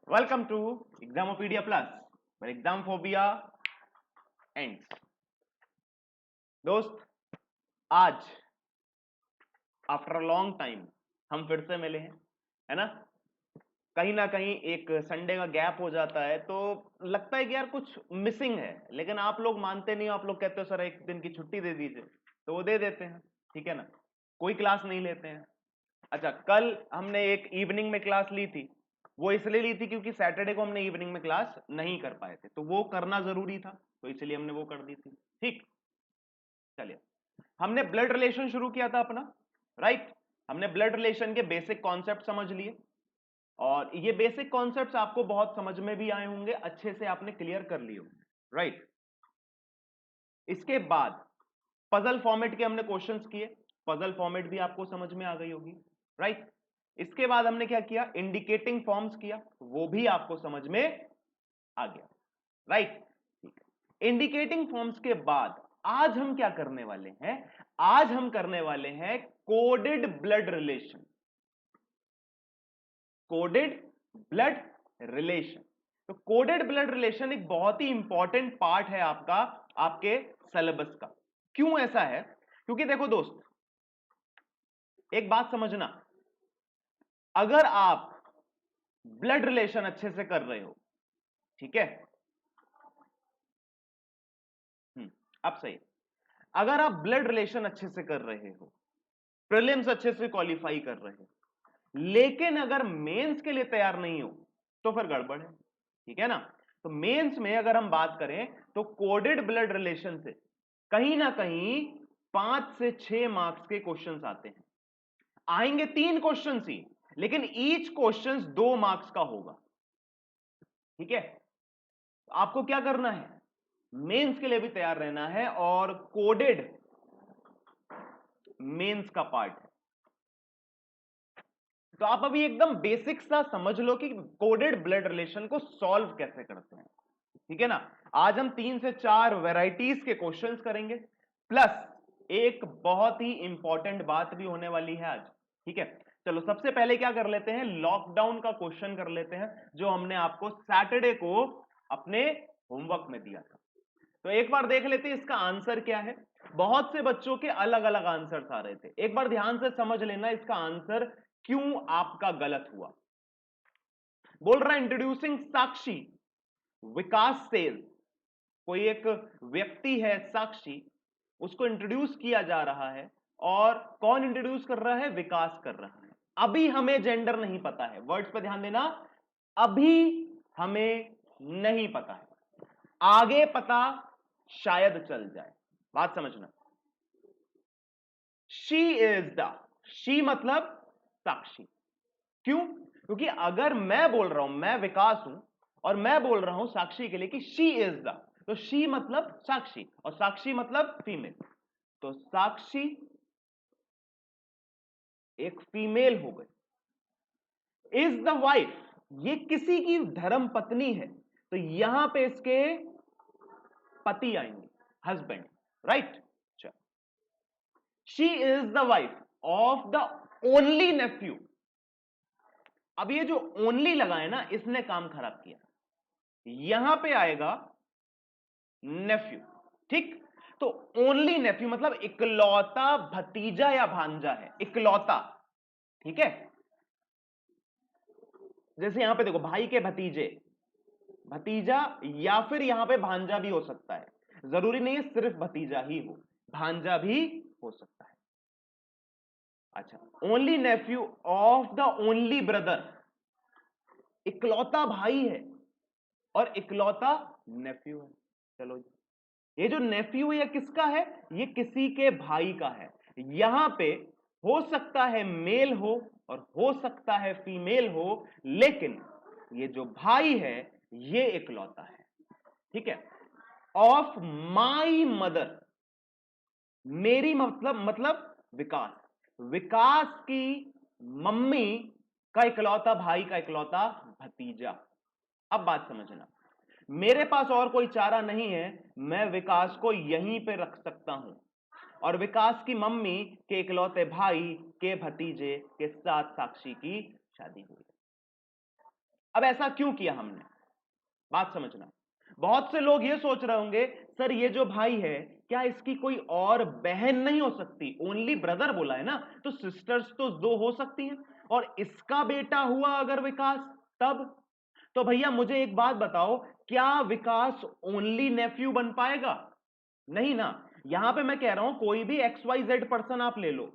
Welcome to Examopedia Plus, where exam phobia ends. दोस्त, आज after a long time हम फिर से मिले हैं, है ना कहीं एक संडे का गैप हो जाता है तो लगता है कि यार कुछ मिसिंग है, लेकिन आप लोग मानते नहीं हो। आप लोग कहते हो सर एक दिन की छुट्टी दे दीजिए, तो वो दे देते हैं, ठीक है ना। कोई क्लास नहीं लेते हैं। अच्छा, कल हमने एक इवनिंग में क्लास ली थी। वो इसलिए ली थी क्योंकि सैटरडे को हमने इवनिंग में क्लास नहीं कर पाए थे, तो वो करना जरूरी था, तो इसलिए हमने वो कर दी थी। ठीक, चलिए। हमने ब्लड रिलेशन शुरू किया था अपना, राइट। हमने ब्लड रिलेशन के बेसिक कॉन्सेप्ट समझ लिए, और ये बेसिक कॉन्सेप्ट्स आपको बहुत समझ में भी आए होंगे, अच्छे से आपने क्लियर कर लिए होंगे, राइट। इसके बाद पजल फॉर्मेट के हमने क्वेश्चंस किए, पजल फॉर्मेट भी आपको समझ में आ गई होगी, राइट। इसके बाद हमने क्या किया, इंडिकेटिंग फॉर्म्स किया, वो भी आपको समझ में आ गया, राइट। इंडिकेटिंग फॉर्म्स के बाद आज हम क्या करने वाले हैं, आज हम करने वाले हैं coded blood relation. Coded blood relation, तो कोडेड ब्लड रिलेशन एक बहुत ही इंपॉर्टेंट पार्ट है आपका, आपके सिलेबस का। क्यों ऐसा है? क्योंकि देखो दोस्त, एक बात समझना, अगर आप ब्लड रिलेशन अच्छे से कर रहे हो, ठीक है, अब सही। अगर आप ब्लड रिलेशन अच्छे से कर रहे हो, प्रीलिम्स अच्छे से क्वालिफाई कर रहे हो, लेकिन अगर मेंस के लिए तैयार नहीं हो, तो फिर गड़बड़ है, ठीक है ना। तो मेंस में अगर हम बात करें तो कोडेड ब्लड रिलेशन से कहीं ना कहीं 5 से 6 मार्क्स के क्वेश्चंस आते हैं। आएंगे 3 क्वेश्चंस ही, लेकिन ईच क्वेश्चंस 2 मार्क्स का होगा, ठीक है। तो आपको क्या करना है, मेंस के लिए भी तैयार रहना है, और कोडेड मेंस का पार्ट है। तो आप अभी एकदम बेसिक सा समझ लो कि कोडेड ब्लड रिलेशन को सॉल्व कैसे करते हैं, ठीक है ना। आज हम 3 से 4 वैरायटीज के क्वेश्चंस करेंगे, प्लस एक बहुत ही इंपॉर्टेंट बात भी होने वाली है आज, ठीक है। चलो सबसे पहले क्या कर लेते हैं, लॉकडाउन का क्वेश्चन कर लेते हैं, जो हमने आपको सैटरडे को अपने होमवर्क में दिया था। तो एक बार देख लेते हैं इसका आंसर क्या है। बहुत से बच्चों के अलग अलग आंसर्स आ रहे थे, एक बार ध्यान से समझ लेना इसका आंसर क्यों आपका गलत हुआ। बोल रहा है इंट्रोड्यूसिंग साक्षी, विकास सेज, कोई एक व्यक्ति है साक्षी, उसको इंट्रोड्यूस किया जा रहा है, और कौन इंट्रोड्यूस कर रहा है, विकास कर रहा है। अभी हमें जेंडर नहीं पता है, वर्ड्स पे ध्यान देना, अभी हमें नहीं पता है, आगे पता शायद चल जाए, बात समझना। शी इज द, शी मतलब साक्षी। क्यों? क्योंकि अगर मैं बोल रहा हूं, मैं विकास हूं, और मैं बोल रहा हूं साक्षी के लिए कि शी इज द, तो शी मतलब साक्षी, और साक्षी मतलब फीमेल, तो साक्षी एक फीमेल हो गई। इज द वाइफ, ये किसी की धर्म पत्नी है, तो यहां पे इसके पति आएंगे, husband, right. She is the wife of the only nephew. अब ये जो ओनली लगा है ना, इसने काम खराब किया, यहां पे आएगा नेफ्यू, ठीक। तो ओनली नेफ्यू मतलब इकलौता भतीजा या भांजा है, इकलौता, ठीक है। जैसे यहां पे देखो, भाई के भतीजे, भतीजा, या फिर यहां पे भांजा भी हो सकता है, जरूरी नहीं है सिर्फ भतीजा ही हो, भांजा भी हो सकता है। अच्छा, only Neiphiu of the only brother, इकलौता भाई है और इकलौता नेफ्यू है। चलो जी, ये जो नेफ्यू है किसका है, ये किसी के भाई का है। यहां पे हो सकता है मेल हो और हो सकता है फीमेल हो, लेकिन ये जो भाई है ये इकलौता है, ठीक है। ऑफ माई मदर, मेरी मतलब विकास, विकास की मम्मी का इकलौता भाई का इकलौता भतीजा। अब बात समझना, मेरे पास और कोई चारा नहीं है, मैं विकास को यहीं पे रख सकता हूं, और विकास की मम्मी के इकलौते भाई के भतीजे के साथ साक्षी की शादी हुई। अब ऐसा क्यों किया हमने, बात समझना। बहुत से लोग ये सोच रहे होंगे सर ये जो भाई है क्या इसकी कोई और बहन नहीं हो सकती, ओनली ब्रदर बोला है ना, तो सिस्टर्स तो दो हो सकती हैं, और इसका बेटा हुआ अगर विकास तब। तो भैया मुझे एक बात बताओ, क्या विकास ओनली नेफ्यू बन पाएगा? नहीं ना। यहां पे मैं कह रहा हूं कोई भी XYZ पर्सन आप ले लो,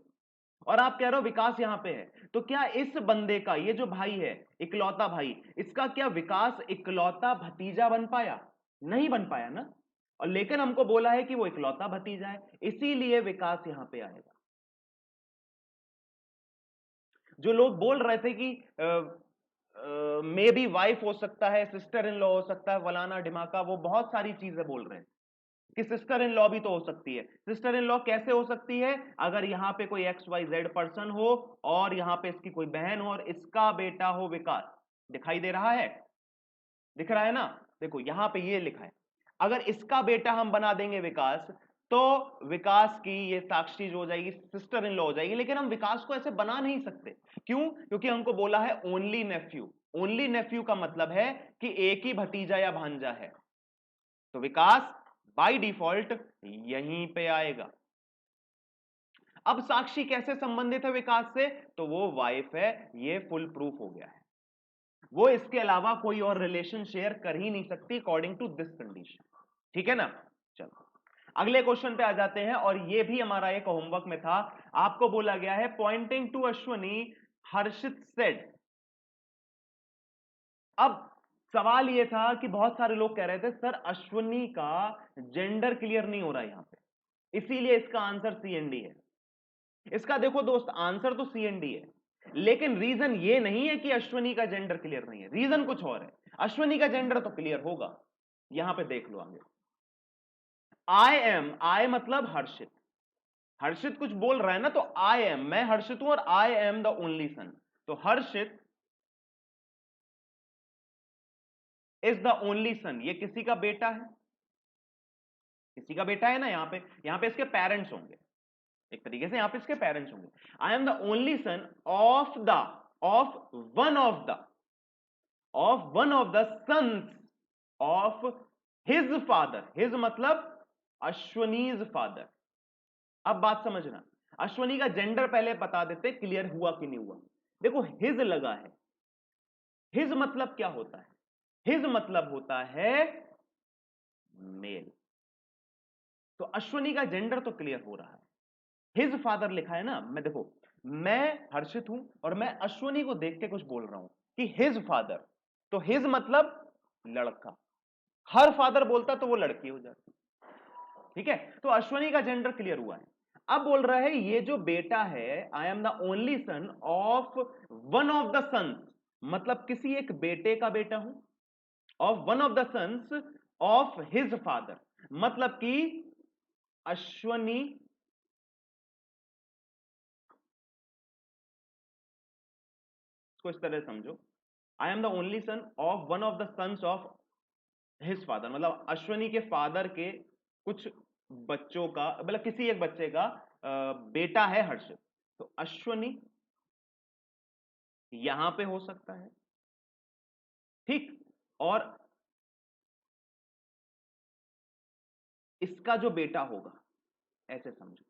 और आप कह रहे हो विकास यहां पे है, तो क्या इस बंदे का, ये जो भाई है इकलौता भाई, इसका क्या विकास इकलौता भतीजा बन पाया? नहीं बन पाया ना। और लेकिन हमको बोला है कि वो इकलौता भतीजा है, इसीलिए विकास यहां पे आएगा। जो लोग बोल रहे थे कि मे बी वाइफ हो सकता है, सिस्टर इन लॉ हो सकता है, फलाना ढिमाका, वो बहुत सारी चीजें बोल रहे हैं कि सिस्टर इन लॉ भी तो हो सकती है। सिस्टर इन लॉ कैसे हो सकती है? अगर यहां पे कोई XYZ पर्सन हो और यहां पे इसकी कोई बहन हो और इसका बेटा हो विकास। दिखाई दे रहा है? दिख रहा है ना? देखो यहां पे ये लिखा है, अगर इसका बेटा हम बना देंगे विकास, तो विकास की ये साक्षी जो हो जाएगी सिस्टर इन लॉ हो जाएगी, लेकिन हम विकास को ऐसे बना नहीं सकते। क्यों? क्योंकि हमको बोला है ओनली नेफ्यू। ओनली नेफ्यू का मतलब है कि एक ही भतीजा या भांजा है, तो विकास बाय डिफॉल्ट यहीं पे आएगा। अब साक्षी कैसे संबंधित है विकास से? तो वो वाइफ है, ये फुल प्रूफ हो गया है। वो इसके अलावा कोई और रिलेशन शेयर कर ही नहीं सकती अकॉर्डिंग टू दिस कंडीशन। ठीक है ना? चलो अगले क्वेश्चन पे आ जाते हैं, और ये भी हमारा एक होमवर्क में था। आपको बोला गया है pointing to Ashwani Harshit said. अब सवाल यह था कि बहुत सारे लोग कह रहे थे सर अश्वनी का जेंडर क्लियर नहीं हो रहा यहां पे, इसीलिए इसका आंसर CND है। इसका देखो दोस्त आंसर तो CND है, लेकिन रीजन ये नहीं है कि अश्वनी का जेंडर क्लियर नहीं है, रीजन कुछ और है। अश्वनी का जेंडर तो क्लियर होगा, यहां पे देख लो आगे। आई एम, आई मतलब हर्षित, हर्षित कुछ बोल रहा है ना, तो आई एम, मैं हर्षित हूं और आई एम द ओनली सन, तो हर्षित इज द ओनली सन, ये किसी का बेटा है, किसी का बेटा है ना। यहां पे इसके पेरेंट्स होंगे, एक तरीके से यहां पे इसके पेरेंट्स होंगे। I am the only son of the, of one of the, of one of the sons of his father, his मतलब अश्वनीज फादर। अब बात समझना, अश्वनी का जेंडर पहले बता देते, क्लियर हुआ कि नहीं हुआ। देखो हिज लगा है, हिज मतलब क्या होता है? हिज मतलब होता है मेल, तो अश्वनी का जेंडर तो क्लियर हो रहा है। हिज फादर लिखा है ना, मैं देखो मैं हर्षित हूं और मैं अश्वनी को देख के कुछ बोल रहा हूं कि हिज फादर, तो हिज मतलब लड़का, हर फादर बोलता तो वो लड़की हो जाती। ठीक है, तो अश्वनी का जेंडर क्लियर हुआ है। अब बोल रहा है ये जो बेटा है, I am the only son of one of the sons, मतलब किसी एक बेटे का बेटा हूं, of one of the sons of his father, मतलब कि अश्वनी को इस तरह समझो, I am the only son of one of the sons of his father, मतलब अश्वनी के फादर के कुछ बच्चों का, मतलब किसी एक बच्चे का बेटा है हर्षित, तो अश्वनी यहां पे हो सकता है। ठीक, और इसका जो बेटा होगा ऐसे समझो,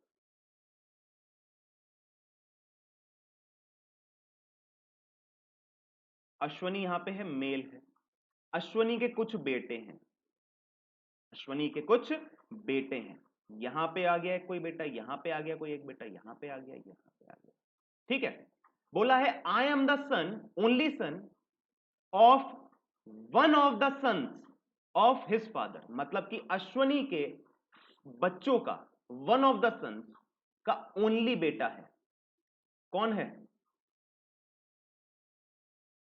अश्वनी यहां पे है, मेल है, अश्वनी के कुछ बेटे हैं, अश्वनी के कुछ बेटे हैं, यहां पे आ गया कोई बेटा, यहां पे आ गया कोई एक बेटा, यहां पे आ गया, यहां पे आ गया। ठीक है, बोला है I am the son, only son of one of the sons of his father, मतलब कि अश्वनी के बच्चों का, वन ऑफ द सन्स का ओनली बेटा है। कौन है?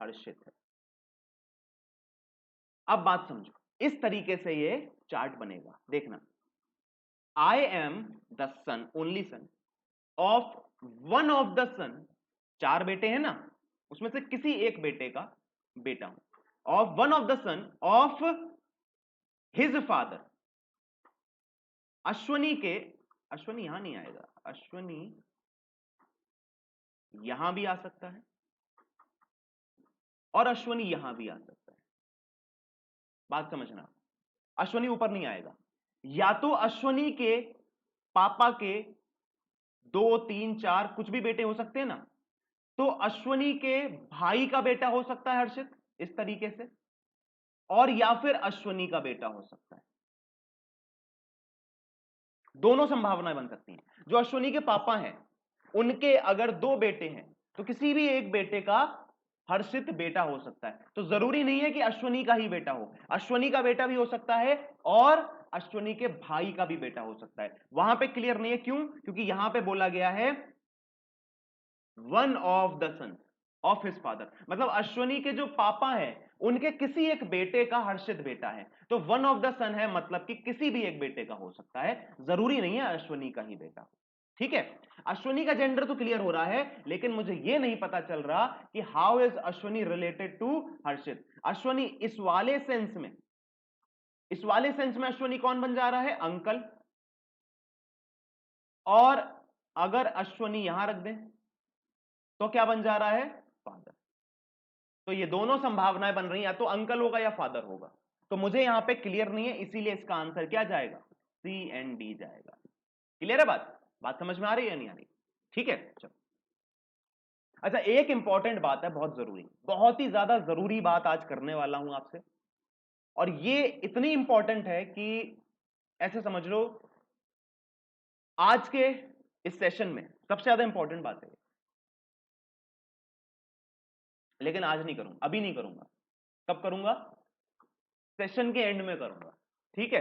हर्षित है। अब बात समझो, इस तरीके से ये चार्ट बनेगा, देखना। I am the son, only son of one of the son, चार बेटे हैं ना, उसमें से किसी एक बेटे का बेटा हूं, of one of the son of his father, Ashwani के, अश्वनी यहां नहीं आएगा, अश्वनी यहां भी आ सकता है, और अश्वनी यहां भी आ सकता है। बात समझना, अश्वनी ऊपर नहीं आएगा। या तो अश्वनी के पापा के 2, 3, 4 कुछ भी बेटे हो सकते हैं ना, तो अश्वनी के भाई का बेटा हो सकता है हर्षित इस तरीके से, और या फिर अश्वनी का बेटा हो सकता है। दोनों संभावनाएं बन सकती हैं। जो अश्वनी के पापा हैं उनके अगर 2 बेटे हैं तो किसी भी एक बेटे का हर्षित बेटा हो सकता है। तो जरूरी नहीं है कि अश्वनी का ही बेटा हो, अश्वनी का बेटा भी हो सकता है और अश्वनी के भाई का भी बेटा हो सकता है। वहां पे क्लियर नहीं है, क्यों? क्योंकि यहां पे बोला गया है one of the son of his father, मतलब अश्वनी के जो पापा हैं उनके किसी एक बेटे का हर्षित बेटा है। तो वन ऑफ द सन है मतलब कि किसी भी एक बेटे का हो सकता है, जरूरी नहीं है अश्वनी का ही बेटा। ठीक है, अश्वनी का जेंडर तो क्लियर हो रहा है, लेकिन मुझे यह नहीं पता चल रहा कि how is Ashwani related to Harshit. Ashwani इस वाले सेंस में, इस वाले सेंस में अश्वनी कौन बन जा रहा है? अंकल। और अगर अश्वनी यहां रख दें तो क्या बन जा रहा है? फादर। तो ये दोनों संभावनाएं बन रही हैं, या तो अंकल होगा या फादर होगा। तो मुझे यहां पे क्लियर नहीं है, इसीलिए इसका आंसर क्या जाएगा? सी एंड डी जाएगा। क्लियर है बात? बात समझ में आ रही है या नहीं आ रही? ठीक है, चलो। अच्छा, एक इंपॉर्टेंट बात है, बहुत जरूरी, बहुत ही ज्यादा जरूरी बात आज करने वाला हूं आपसे, और ये इतनी इंपॉर्टेंट है कि ऐसे समझ लो आज के इस सेशन में सबसे ज्यादा इंपॉर्टेंट बात है। लेकिन आज नहीं करूंगा, अभी नहीं करूंगा। कब करूंगा? सेशन के एंड में करूंगा। ठीक है,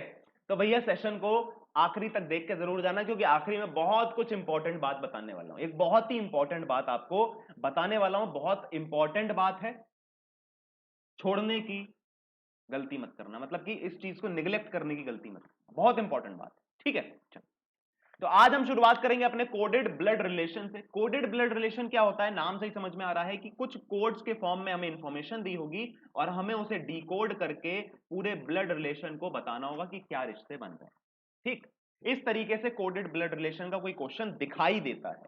तो भैया सेशन को आखिरी तक देख के जरूर जाना, क्योंकि आखिरी में बहुत कुछ इंपॉर्टेंट बात बताने वाला हूं। एक बहुत ही इंपॉर्टेंट बात आपको बताने वाला हूं, बहुत इंपॉर्टेंट बात है, छोड़ने की गलती मत करना, मतलब कि इस चीज को निगलेक्ट करने की गलती मत करना, बहुत इंपॉर्टेंट बात है। ठीक है, चलो। तो आज हम शुरुआत करेंगे अपने कोडेड ब्लड रिलेशन से। कोडेड ब्लड रिलेशन क्या होता है? नाम से ही समझ में आ रहा है कि कुछ कोड्स के फॉर्म में हमें इंफॉर्मेशन दी होगी और हमें उसे डिकोड करके पूरे ब्लड रिलेशन को बताना होगा कि क्या रिश्ते बन रहे हैं। ठीक, इस तरीके से कोडेड ब्लड रिलेशन का कोई क्वेश्चन दिखाई देता है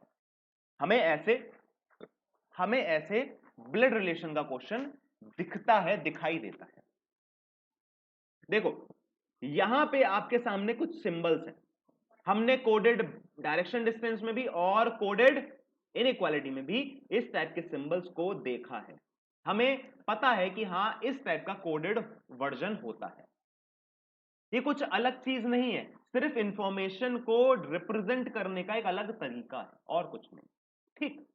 हमें, ऐसे ब्लड रिलेशन का क्वेश्चन दिखता है, दिखाई देता है। देखो, यहां पे आपके सामने कुछ सिंबल्स हैं। हमने कोडेड डायरेक्शन डिस्टेंस में भी और कोडेड इनइक्वालिटी में भी इस टाइप के सिंबल्स को देखा है। हमें पता है कि हां, इस टाइप का कोडेड वर्जन होता है। ये कुछ अलग चीज नहीं है, सिर्फ इंफॉर्मेशन को रिप्रेजेंट करने का एक अलग तरीका है, और कुछ नहीं। ठीक,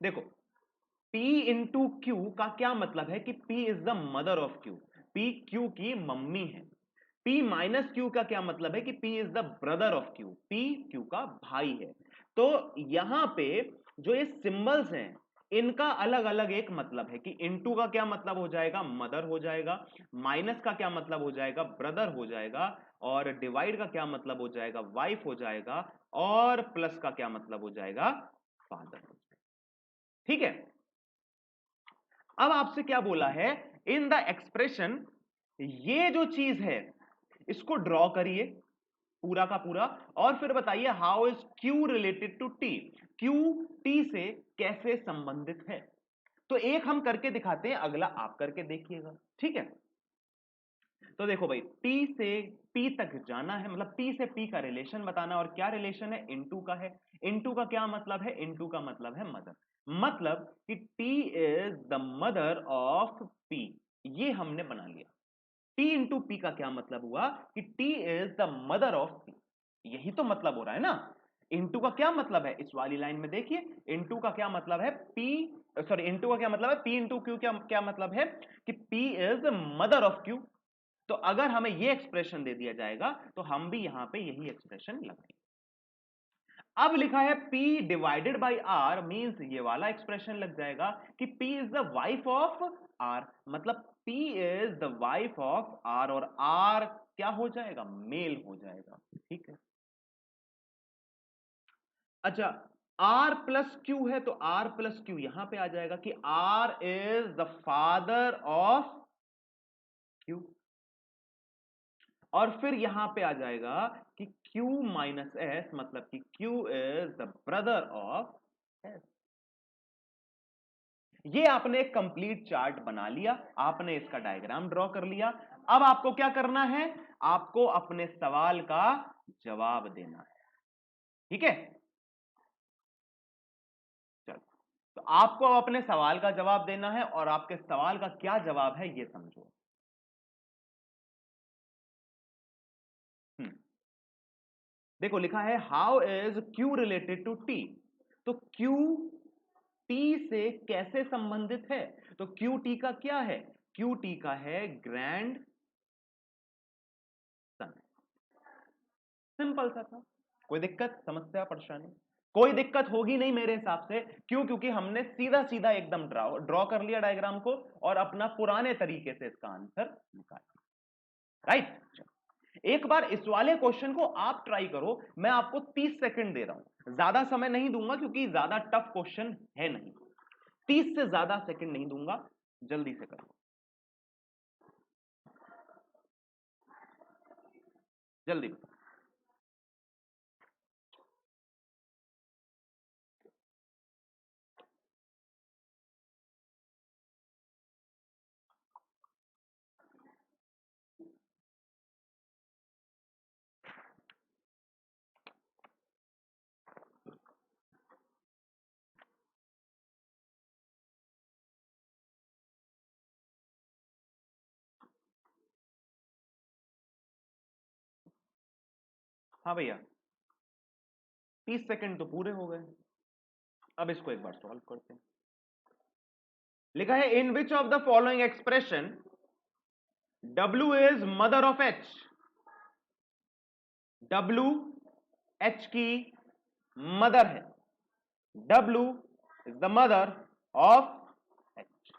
देखो, P इंटू क्यू का क्या मतलब है कि P is the mother of Q, P Q की मम्मी है। P माइनस क्यू का क्या मतलब है कि P is the brother of Q, P Q का भाई है। तो यहां पे जो ये सिंबल्स हैं इनका अलग अलग एक मतलब है कि इनटू का क्या मतलब हो जाएगा? मदर हो जाएगा। माइनस का क्या मतलब हो जाएगा? ब्रदर हो जाएगा। और डिवाइड का क्या मतलब हो जाएगा? वाइफ हो जाएगा। और प्लस का क्या मतलब हो जाएगा? फादर हो जाएगा। ठीक है, अब आपसे क्या बोला है? इन द एक्सप्रेशन, ये जो चीज है इसको ड्रॉ करिए पूरा का पूरा, और फिर बताइए how is Q related to T, Q T से कैसे संबंधित है। तो एक हम करके दिखाते हैं, अगला आप करके देखिएगा। ठीक है, तो देखो भाई, टी से पी तक जाना है, मतलब टी से पी का रिलेशन बताना, और क्या रिलेशन है? इनटू का है। इनटू का क्या मतलब है? इनटू का मतलब है मदर, मतलब कि T is the mother of P, ये हमने बना लिया। टी इंटू पी का क्या मतलब हुआ कि T is the mother of P, यही तो मतलब हो रहा है ना। इंटू का क्या मतलब है? इस वाली लाइन में देखिए, इंटू का क्या मतलब है? पी, सॉरी, इंटू का क्या मतलब है? पी इंटू क्यू, क्या क्या मतलब है कि P is mother of Q. तो अगर हमें ये एक्सप्रेशन दे दिया जाएगा तो हम भी यहां पे यही एक्सप्रेशन लगाएंगे। अब लिखा है P divided by R, means ये वाला एक्सप्रेशन लग जाएगा कि P is the wife of R, मतलब P is the wife of R, और R क्या हो जाएगा? मेल हो जाएगा। ठीक है, अच्छा, R प्लस क्यू है तो R प्लस क्यू यहां पे आ जाएगा कि R is the father of Q, और फिर यहां पे आ जाएगा कि Q माइनस S, मतलब कि Q is the brother of S। ये आपने एक कंप्लीट चार्ट बना लिया, आपने इसका डायग्राम ड्रॉ कर लिया। अब आपको क्या करना है, आपको अपने सवाल का जवाब देना है। ठीक है, चलो, तो आपको अपने सवाल का जवाब देना है और आपके सवाल का क्या जवाब है ये समझो। देखो लिखा है how is Q related to T. तो क्यू टी से कैसे संबंधित है? तो क्यू टी का क्या है? क्यू टी का है ग्रैंड सन। सिंपल सा था। कोई दिक्कत, समस्या, परेशानी? कोई दिक्कत होगी नहीं मेरे हिसाब से। क्यों? क्योंकि हमने सीधा सीधा एकदम ड्रॉ कर लिया डायग्राम को और अपना पुराने तरीके से इसका आंसर निकाल। राइट, एक बार इस वाले क्वेश्चन को आप ट्राई करो। मैं आपको 30 सेकंड दे रहा हूं, ज्यादा समय नहीं दूंगा क्योंकि ज्यादा टफ क्वेश्चन है नहीं। 30 से ज्यादा सेकंड नहीं दूंगा, जल्दी से करो, जल्दी। हाँ भैया, 30 सेकंड तो पूरे हो गए। अब इसको एक बार सॉल्व करते हैं। लिखा है in which of the following expression W is mother of H। W H की मदर है। W is the mother of H।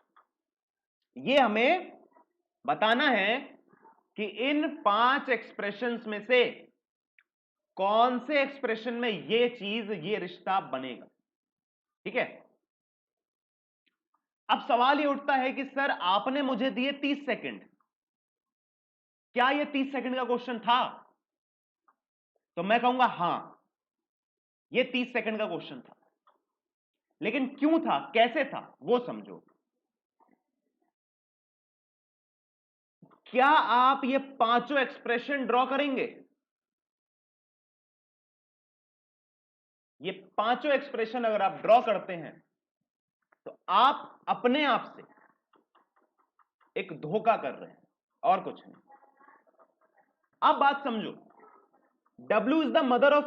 ये हमें बताना है कि इन 5 एक्सप्रेशंस में से कौन से एक्सप्रेशन में ये चीज, ये रिश्ता बनेगा। ठीक है, अब सवाल ये उठता है कि सर आपने मुझे दिए 30 सेकंड, क्या ये 30 सेकंड का क्वेश्चन था? तो मैं कहूंगा हां, ये 30 सेकंड का क्वेश्चन था। लेकिन क्यों था, कैसे था, वो समझो। क्या आप ये पांचों एक्सप्रेशन ड्रॉ करेंगे? ये पांचों एक्सप्रेशन अगर आप ड्रॉ करते हैं तो आप अपने आप से एक धोखा कर रहे हैं और कुछ नहीं। अब बात समझो, W is the mother of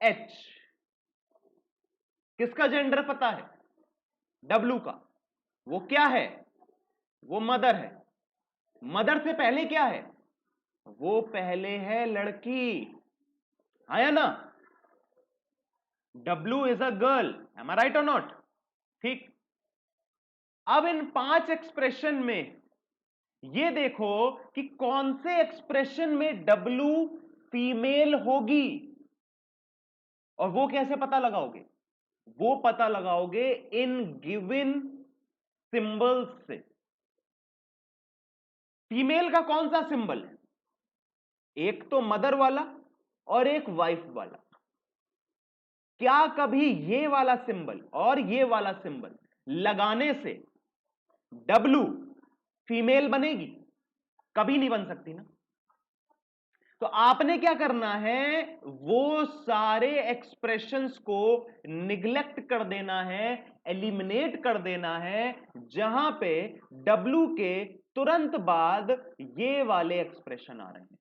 H। किसका जेंडर पता है? W का। वो क्या है? वो मदर है। मदर से पहले क्या है? वो पहले है लड़की, आया ना? W is a girl, am I right और नॉट? ठीक। अब इन 5 एक्सप्रेशन में ये देखो कि कौन से एक्सप्रेशन में W फीमेल होगी, और वो कैसे पता लगाओगे? वो पता लगाओगे इन गिवन सिंबल्स से। फीमेल का कौन सा सिंबल है? एक तो मदर वाला और एक वाइफ वाला। क्या कभी ये वाला सिंबल और ये वाला सिंबल लगाने से W फीमेल बनेगी? कभी नहीं बन सकती ना। तो आपने क्या करना है, वो सारे एक्सप्रेशंस को निग्लेक्ट कर देना है, एलिमिनेट कर देना है जहां पे W के तुरंत बाद ये वाले एक्सप्रेशन आ रहे हैं,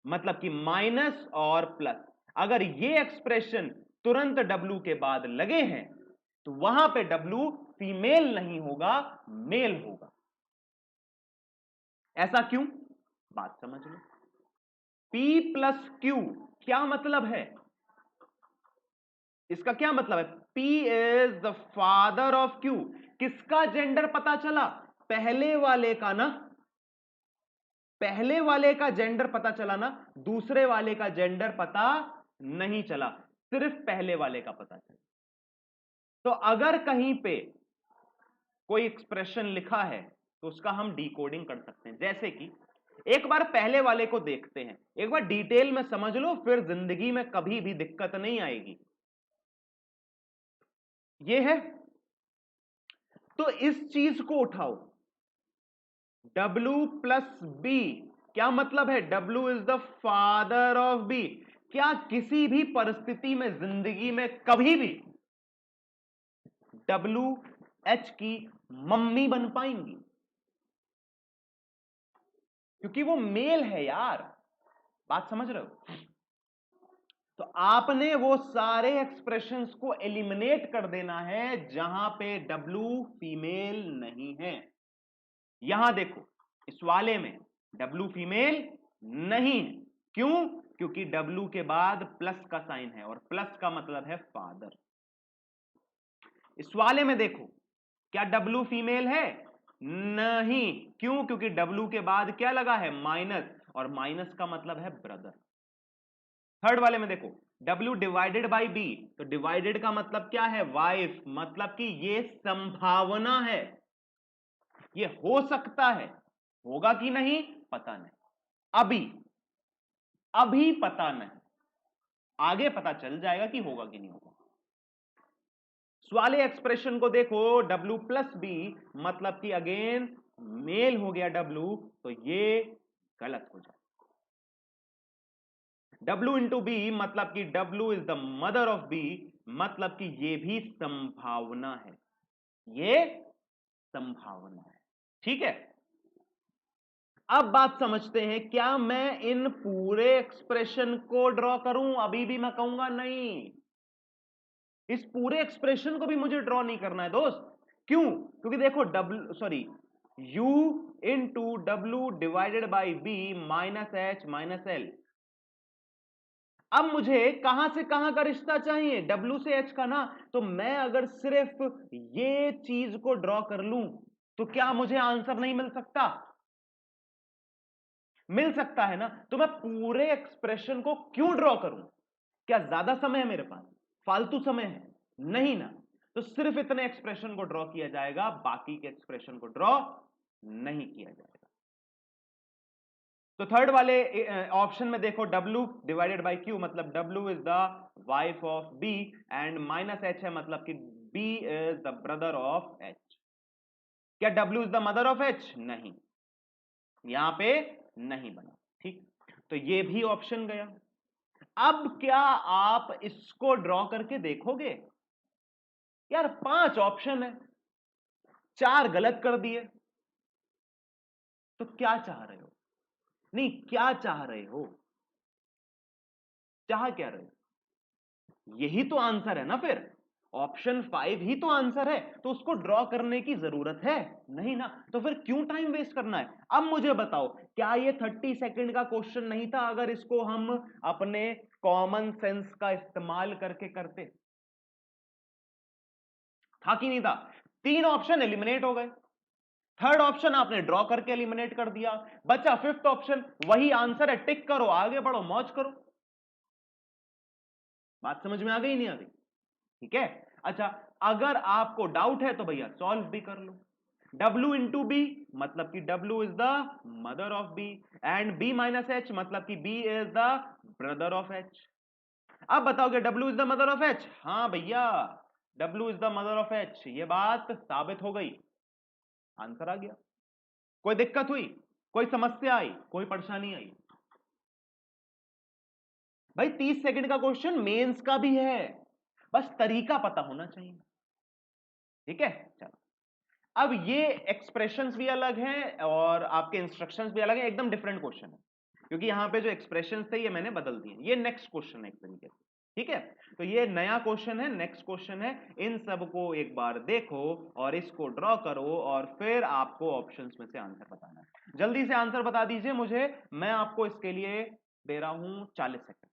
मतलब कि माइनस और प्लस। अगर ये एक्सप्रेशन तुरंत W के बाद लगे हैं तो वहां पे W फीमेल नहीं होगा, मेल होगा। ऐसा क्यों? बात समझ लो। P प्लस Q क्या मतलब है? इसका क्या मतलब है? P is the father of Q। किसका जेंडर पता चला? पहले वाले का ना, पहले वाले का जेंडर पता चला ना, दूसरे वाले का जेंडर पता नहीं चला, सिर्फ पहले वाले का पता चला। तो अगर कहीं पे कोई एक्सप्रेशन लिखा है तो उसका हम डिकोडिंग कर सकते हैं। जैसे कि एक बार पहले वाले को देखते हैं, एक बार डिटेल में समझ लो, फिर जिंदगी में कभी भी दिक्कत नहीं आएगी। ये है तो इस चीज को उठाओ, W प्लस बी, क्या मतलब है? W is the father of B. क्या किसी भी परिस्थिति में जिंदगी में कभी भी W H की मम्मी बन पाएंगी? क्योंकि वो मेल है यार, बात समझ रहे हो? तो आपने वो सारे एक्सप्रेशंस को एलिमिनेट कर देना है जहां पे W फीमेल नहीं है। यहां देखो, इस वाले में W फीमेल नहीं है। क्यों? क्योंकि W के बाद प्लस का साइन है और प्लस का मतलब है फादर। इस वाले में देखो, क्या W फीमेल है? नहीं। क्यों? क्योंकि W के बाद क्या लगा है? माइनस, और माइनस का मतलब है ब्रदर। थर्ड वाले में देखो, W डिवाइडेड बाई B, तो डिवाइडेड का मतलब क्या है? वाइफ, मतलब कि ये संभावना है, ये हो सकता है, होगा कि नहीं पता नहीं, अभी अभी पता नहीं, आगे पता चल जाएगा कि होगा कि नहीं होगा। वाले एक्सप्रेशन को देखो, W प्लस बी, मतलब कि अगेन मेल हो गया W, तो ये गलत हो जाए। W इंटू बी, मतलब कि W is the mother of B, मतलब कि ये भी संभावना है, ये संभावना है। ठीक है, अब बात समझते हैं, क्या मैं इन पूरे एक्सप्रेशन को ड्रॉ करूं? अभी भी मैं कहूंगा नहीं, इस पूरे एक्सप्रेशन को भी मुझे ड्रॉ नहीं करना है दोस्त। क्यों? क्योंकि देखो U into W divided by B minus H minus L। अब मुझे कहां से कहां का रिश्ता चाहिए? W से H का ना। तो मैं अगर सिर्फ ये चीज को ड्रॉ कर लूं तो क्या मुझे आंसर नहीं मिल सकता? मिल सकता है ना। तो मैं पूरे एक्सप्रेशन को क्यों ड्रॉ करूं? क्या ज्यादा समय है मेरे पास? फालतू समय है? नहीं ना। तो सिर्फ इतने एक्सप्रेशन को ड्रॉ किया जाएगा, बाकी के एक्सप्रेशन को ड्रॉ नहीं किया जाएगा। तो थर्ड वाले ऑप्शन में देखो, W डिवाइडेड बाई Q, मतलब W is the wife of B, and minus H है, मतलब कि B is the brother of H। क्या W is the mother of H? नहीं, यहां पे नहीं बना। ठीक, तो ये भी ऑप्शन गया। अब क्या आप इसको ड्रॉ करके देखोगे? यार 5 ऑप्शन है, 4 गलत कर दिए, तो क्या चाह रहे हो? नहीं, क्या चाह रहे हो? चाह क्या रहे हो? यही तो आंसर है ना फिर। ऑप्शन 5 ही तो आंसर है, तो उसको ड्रॉ करने की जरूरत है नहीं ना। तो फिर क्यों टाइम वेस्ट करना है? अब मुझे बताओ, क्या ये 30 सेकंड का क्वेश्चन नहीं था अगर इसको हम अपने कॉमन सेंस का इस्तेमाल करके करते? था कि नहीं था? 3 ऑप्शन एलिमिनेट हो गए, थर्ड ऑप्शन आपने ड्रॉ करके एलिमिनेट कर दिया, बचा फिफ्थ ऑप्शन, वही आंसर है, टिक करो, आगे बढ़ो, मौज करो। बात समझ में आ गई नहीं आ गई? ठीक है, अच्छा, अगर आपको डाउट है तो भैया सॉल्व भी कर लो। W इंटू बी, मतलब कि W is the mother of B, and B minus H, मतलब कि B is the brother of H। अब बताओगे W is the mother of H? हाँ भैया, W is the mother of H, ये बात साबित हो गई, आंसर आ गया। कोई दिक्कत हुई? कोई समस्या आई? कोई परेशानी आई? भाई 30 सेकंड का क्वेश्चन मेंस का भी है, बस तरीका पता होना चाहिए। ठीक है, चलो, अब ये एक्सप्रेशंस भी अलग हैं और आपके इंस्ट्रक्शंस भी अलग हैं, एकदम डिफरेंट क्वेश्चन है, क्योंकि यहां पे जो एक्सप्रेशंस थे ये मैंने बदल दिए। ये नेक्स्ट क्वेश्चन है एक तरीके से। ठीक है, तो ये नया क्वेश्चन है, नेक्स्ट क्वेश्चन है। इन सबको एक बार देखो और इसको ड्रॉ करो और फिर आपको ऑप्शंस में से आंसर बताना है। जल्दी से आंसर बता दीजिए मुझे, मैं आपको इसके लिए दे रहा हूं 40 सेकंड।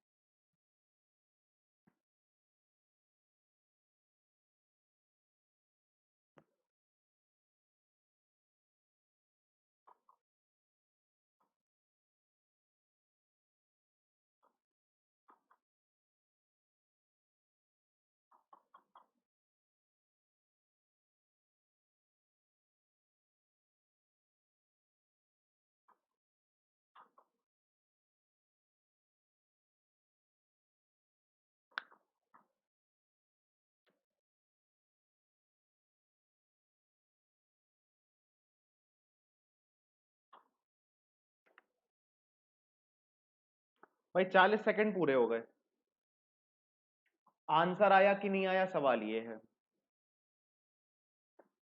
भाई 40 सेकंड पूरे हो गए, आंसर आया कि नहीं आया सवाल ये है।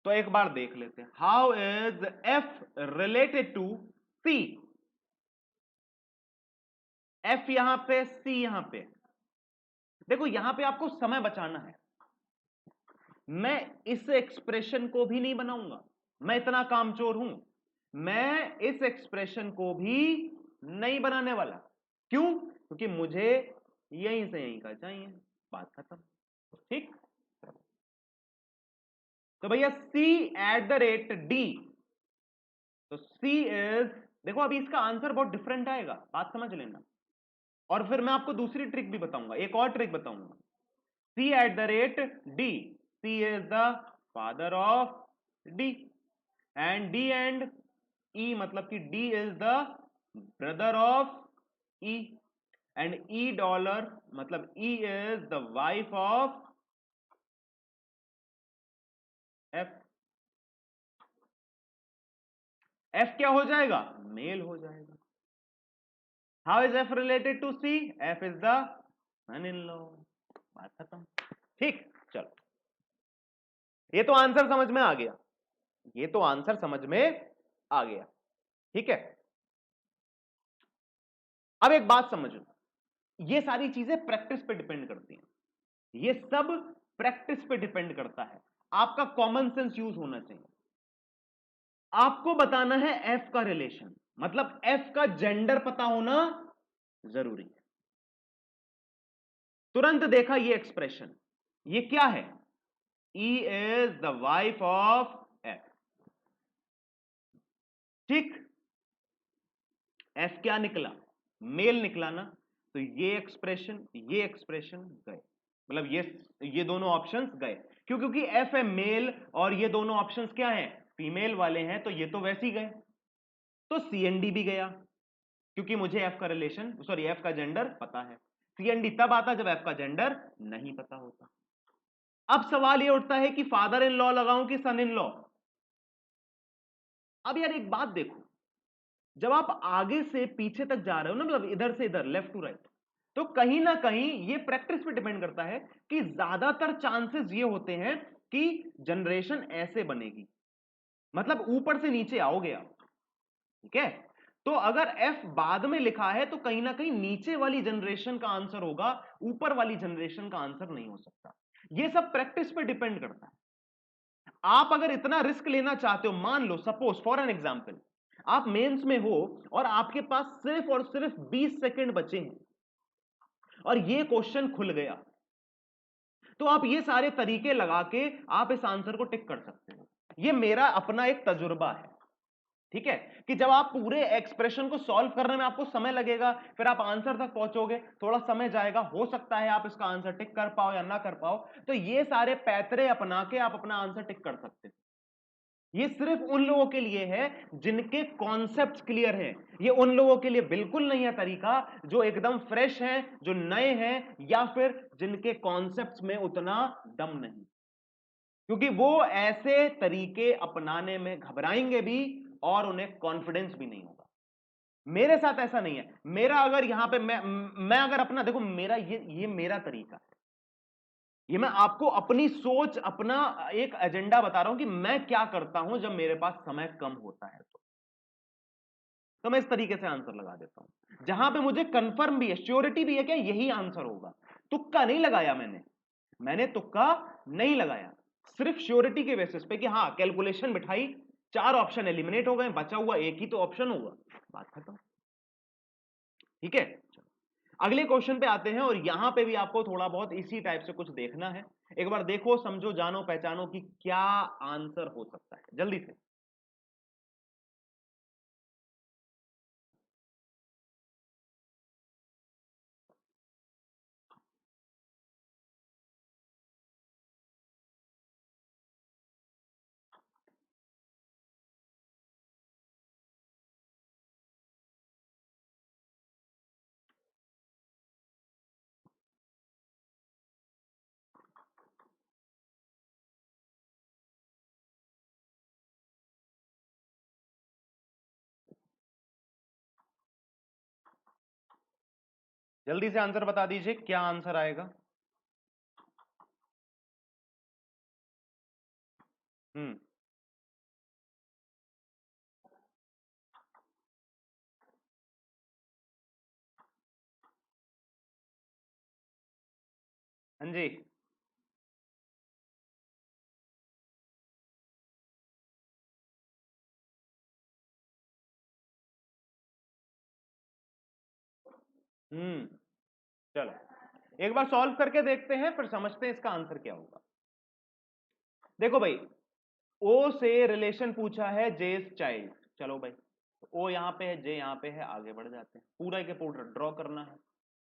तो एक बार देख लेते हैं, how is F related to C. F यहां पे, सी यहां पे। देखो यहां पे आपको समय बचाना है, मैं इस एक्सप्रेशन को भी नहीं बनाऊंगा, मैं इतना कामचोर हूं, मैं इस एक्सप्रेशन को भी नहीं बनाने वाला। क्यों? क्योंकि मुझे यहीं से यहीं का चाहिए, बात खत्म। ठीक। तो भैया C @D, तो C इज, देखो अभी इसका आंसर बहुत डिफरेंट आएगा, बात समझ लेना। और फिर मैं आपको दूसरी ट्रिक भी बताऊंगा, एक और ट्रिक बताऊंगा। C @D, C is the father of D, and D and E मतलब कि D is the brother of E, and $, मतलब E is the wife of F। F क्या हो जाएगा? मेल हो जाएगा। How is F related to C? F is the son in law, बात खत्म। ठीक, चलो ये तो आंसर समझ में आ गया, ये तो आंसर समझ में आ गया। ठीक है, अब एक बात समझो, ये सारी चीजें प्रैक्टिस पे डिपेंड करती हैं, ये सब प्रैक्टिस पे डिपेंड करता है, आपका कॉमन सेंस यूज होना चाहिए। आपको बताना है एफ का रिलेशन, मतलब एफ का जेंडर पता होना जरूरी है। तुरंत देखा ये एक्सप्रेशन, ये क्या है? E is the wife of F। ठीक, F क्या निकला? मेल निकला ना, तो ये एक्सप्रेशन गए, मतलब ये दोनों ऑप्शंस गए। क्यों? क्योंकि F है मेल और ये दोनों ऑप्शंस क्या हैं? फीमेल वाले हैं, तो ये तो वैसे ही गए। तो CND भी गया, क्योंकि मुझे F का जेंडर पता है। CND तब आता जब F का जेंडर नहीं पता होता। अब सवाल ये उठता है कि फादर इन लॉ लगाऊं कि सन इन लॉ। अब यार एक बात देखो, जब आप आगे से पीछे तक जा रहे हो ना, मतलब इधर से इधर, लेफ्ट टू राइट, तो कहीं ना कहीं ये प्रैक्टिस पे डिपेंड करता है कि ज्यादातर चांसेस ये होते हैं कि जनरेशन ऐसे बनेगी, मतलब ऊपर से नीचे आओगे आप। ठीक है, तो अगर F बाद में लिखा है तो कहीं ना कहीं नीचे वाली जनरेशन का आंसर होगा, ऊपर वाली जनरेशन का आंसर नहीं हो सकता। ये सब प्रैक्टिस पे डिपेंड करता है। आप अगर इतना रिस्क लेना चाहते हो, मान लो सपोज फॉर एन एग्जांपल, आप मेंस में हो और आपके पास सिर्फ और सिर्फ 20 सेकंड बचे हैं और ये क्वेश्चन खुल गया, तो आप ये सारे तरीके लगा के आप इस आंसर को टिक कर सकते हो। ये मेरा अपना एक तजुर्बा है। ठीक है, कि जब आप पूरे एक्सप्रेशन को सॉल्व करने में आपको समय लगेगा, फिर आप आंसर तक पहुंचोगे, थोड़ा समय जाएगा, हो सकता है आप इसका आंसर टिक कर पाओ या ना कर पाओ, तो ये सारे पैतरे अपना के आप अपना आंसर टिक कर सकते हो। ये सिर्फ उन लोगों के लिए है जिनके कॉन्सेप्ट्स क्लियर हैं, ये उन लोगों के लिए बिल्कुल नहीं है तरीका जो एकदम फ्रेश हैं, जो नए हैं, या फिर जिनके कॉन्सेप्ट्स में उतना दम नहीं, क्योंकि वो ऐसे तरीके अपनाने में घबराएंगे भी और उन्हें कॉन्फिडेंस भी नहीं होगा। मेरे साथ ऐसा नहीं है, मेरा अगर यहां पे मैं अगर अपना देखो, मेरा ये मेरा तरीका है, ये मैं आपको अपनी सोच, अपना एक एजेंडा बता रहा हूं कि मैं क्या करता हूं जब मेरे पास समय कम होता है। तो मैं इस तरीके से आंसर लगा देता हूं जहां पे मुझे कंफर्म भी है, श्योरिटी भी है कि यही आंसर होगा। तुक्का नहीं लगाया मैंने तुक्का नहीं लगाया, सिर्फ श्योरिटी के बेसिस पे कि हाँ कैलकुलेशन बिठाई, 4 ऑप्शन एलिमिनेट हो गए, बचा हुआ एक ही तो ऑप्शन होगा, बात खत्म। ठीक है, अगले क्वेश्चन पे आते हैं और यहां पे भी आपको थोड़ा बहुत इसी टाइप से कुछ देखना है। एक बार देखो, समझो, जानो, पहचानो कि क्या आंसर हो सकता है, जल्दी से। जल्दी से आंसर बता दीजिए, क्या आंसर आएगा। हम्म। हाँ जी। हम्म। चलो एक बार सॉल्व करके देखते हैं, फिर समझते हैं इसका आंसर क्या होगा। देखो भाई, ओ से रिलेशन पूछा है जेस चाइल्ड। चलो भाई, ओ यहां पे है, जे यहां पे है, आगे बढ़ जाते हैं, पूरा के पूरा ड्रॉ करना है।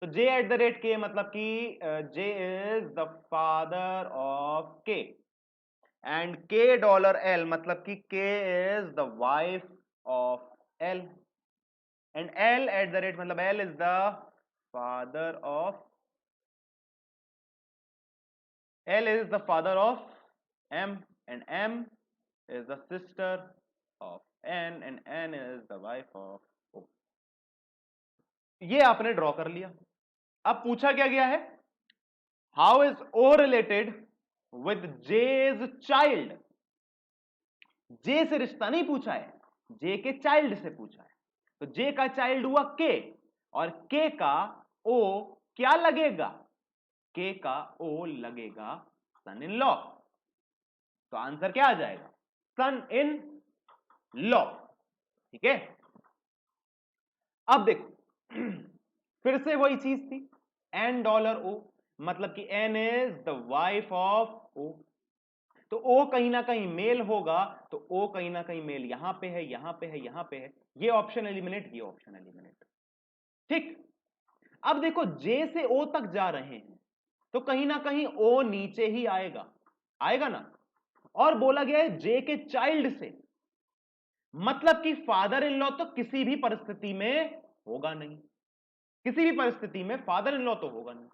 तो जे एट द रेट के मतलब कि J is the father of K, and K dollar L मतलब कि K is the wife of L, and L at the rate मतलब L is the father of, L is the father of M, and M is the sister of N, and N is the wife of O. ये आपने draw कर लिया। अब पूछा क्या गया है, how is O related with J's child. J से रिश्ता नहीं पूछा है, J के चाइल्ड से पूछा है। तो J का चाइल्ड हुआ K, और K का O क्या लगेगा, K का O लगेगा सन इन लॉ। तो आंसर क्या आ जाएगा, सन इन लॉ। ठीक है। अब देखो फिर से वही चीज थी, एन डॉलर ओ मतलब कि N is the wife of O. तो ओ कहीं ना कहीं मेल होगा, तो ओ कहीं ना कहीं मेल यहां पे है, यहां पे है, यहां पे है। ये ऑप्शन एलिमिनेट, ये ऑप्शन एलिमिनेट। ठीक। अब देखो जे से ओ तक जा रहे हैं, तो कहीं ना कहीं ओ नीचे ही आएगा, आएगा ना। और बोला गया है जे के चाइल्ड से, मतलब कि फादर इन लॉ तो किसी भी परिस्थिति में होगा नहीं, किसी भी परिस्थिति में फादर इन लॉ तो होगा नहीं।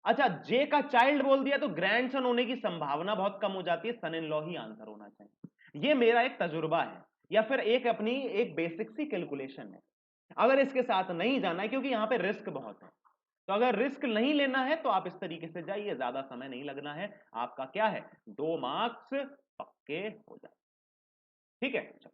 अच्छा, जे का चाइल्ड बोल दिया तो ग्रैंडसन होने की संभावना बहुत कम हो जाती है, सन इन लॉ ही आंसर होना चाहिए। ये मेरा एक तजुर्बा है, या फिर एक अपनी एक बेसिक सी कैलकुलेशन है। अगर इसके साथ नहीं जाना है, क्योंकि यहां पे रिस्क बहुत है, तो अगर रिस्क नहीं लेना है तो आप इस तरीके से जाइए, ज्यादा समय नहीं लगना है। आपका क्या है, 2 मार्क्स पक्के हो जाए। ठीक है, चलो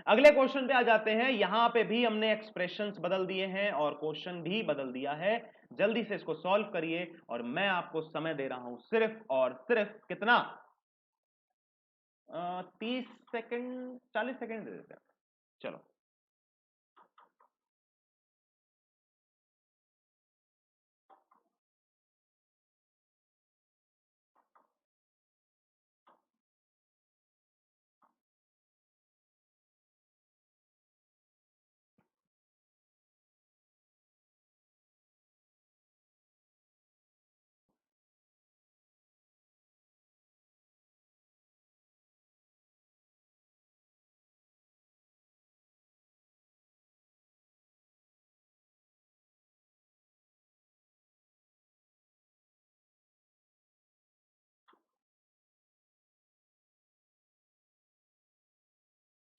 अगले क्वेश्चन पे आ जाते हैं। यहां पे भी हमने एक्सप्रेशंस बदल दिए हैं और क्वेश्चन भी बदल दिया है। जल्दी से इसको सॉल्व करिए, और मैं आपको समय दे रहा हूं सिर्फ और सिर्फ कितना, 30 सेकंड, 40 सेकंड दे देते हैं। चलो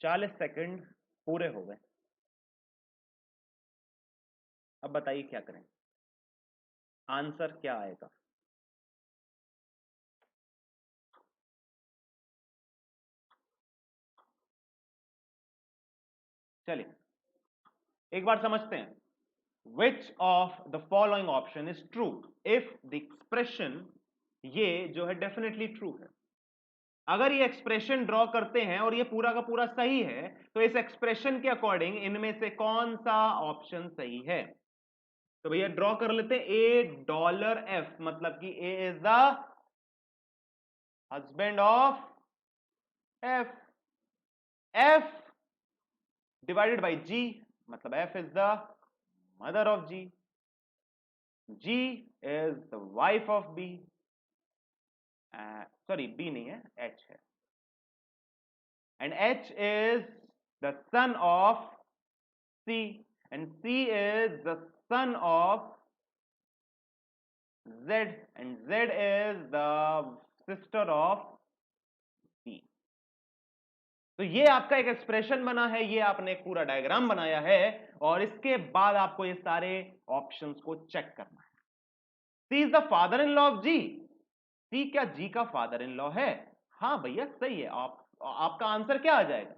40 सेकंड पूरे हो गए। अब बताइए क्या करें, आंसर क्या आएगा। चलिए एक बार समझते हैं। Which of the following option is true if the expression, ये जो है डेफिनेटली ट्रू है। अगर ये एक्सप्रेशन ड्रॉ करते हैं और ये पूरा का पूरा सही है, तो इस एक्सप्रेशन के अकॉर्डिंग इनमें से कौन सा ऑप्शन सही है। तो भैया ड्रॉ कर लेते हैं, ए डॉलर एफ मतलब कि A is the husband of F, F divided by G मतलब F is the mother of G, G is the wife of B, sorry B नहीं है, एच है, and H is the son of C, and C is the son of Z, and Z is the sister of C. तो ये आपका एक expression बना है, ये आपने एक पूरा डायग्राम बनाया है, और इसके बाद आपको ये सारे ऑप्शंस को चेक करना है। C is the father in law of G. C क्या जी का फादर इन लॉ है? हाँ भैया सही है। आपका आंसर क्या आ जाएगा?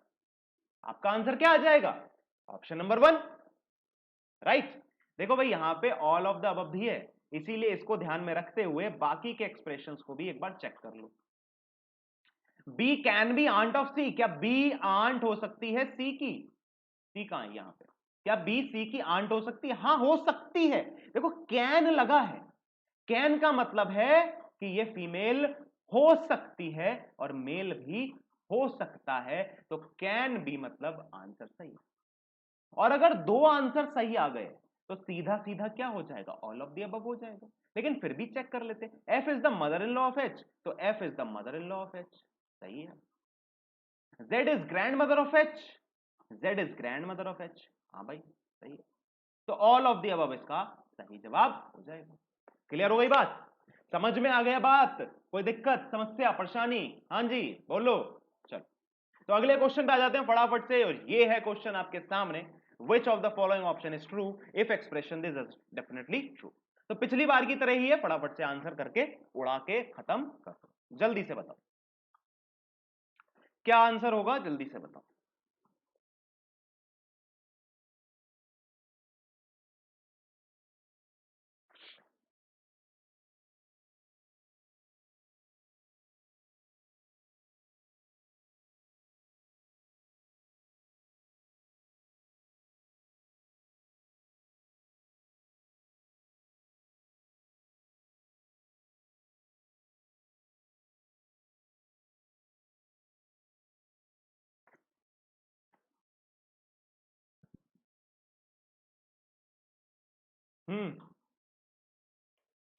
आपका आंसर क्या आ जाएगा? Option number 1, right. देखो भाई यहां पे ऑल ऑफ द अबव भी है, इसीलिए इसको ध्यान में रखते हुए बाकी के एक्सप्रेशंस को भी एक बार चेक कर लो। B can be aunt of C. क्या बी आंट हो सकती है सी की? सी कहां है यहां पे? क्या बी सी की आंट हो सकती है? हाँ हो सकती है। देखो कैन लगा है, कैन का मतलब है कि ये फीमेल हो सकती है और मेल भी हो सकता है, तो कैन बी मतलब आंसर सही है। और अगर दो आंसर सही आ गए तो सीधा सीधा क्या हो जाएगा? ऑल ऑफ द अबव हो जाएगा। लेकिन फिर भी चेक कर लेते हैं। F is the mother in law of H, तो F is the mother in law of H, सही है। Z is grandmother of H, Z is grandmother of H, हाँ भाई सही है। तो ऑल ऑफ द अबव इसका सही जवाब हो जाएगा। क्लियर हो गई बात? समझ में आ गया बात? कोई दिक्कत, समस्या, परेशानी? हाँ जी बोलो। चलो तो अगले क्वेश्चन पे आ जाते हैं फटाफट से, और ये है क्वेश्चन आपके सामने। विच of the following option is true if expression this is definitely true. तो पिछली बार की तरह ही है, फटाफट से आंसर करके उड़ा के खत्म कर दो। जल्दी से बताओ क्या आंसर होगा, जल्दी से बताओ।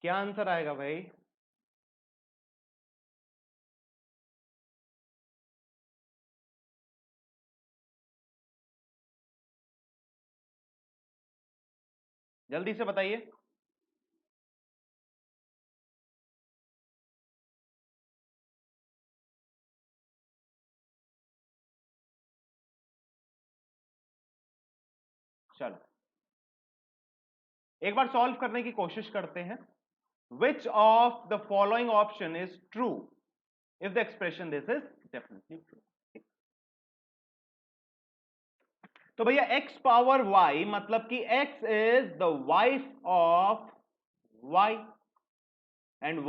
क्या आंसर आएगा भाई? जल्दी से बताइए। चलो एक बार सॉल्व करने की कोशिश करते हैं। विच of the following option is true if the expression this is definitely true. तो भैया x पावर y मतलब कि x is the wife of y and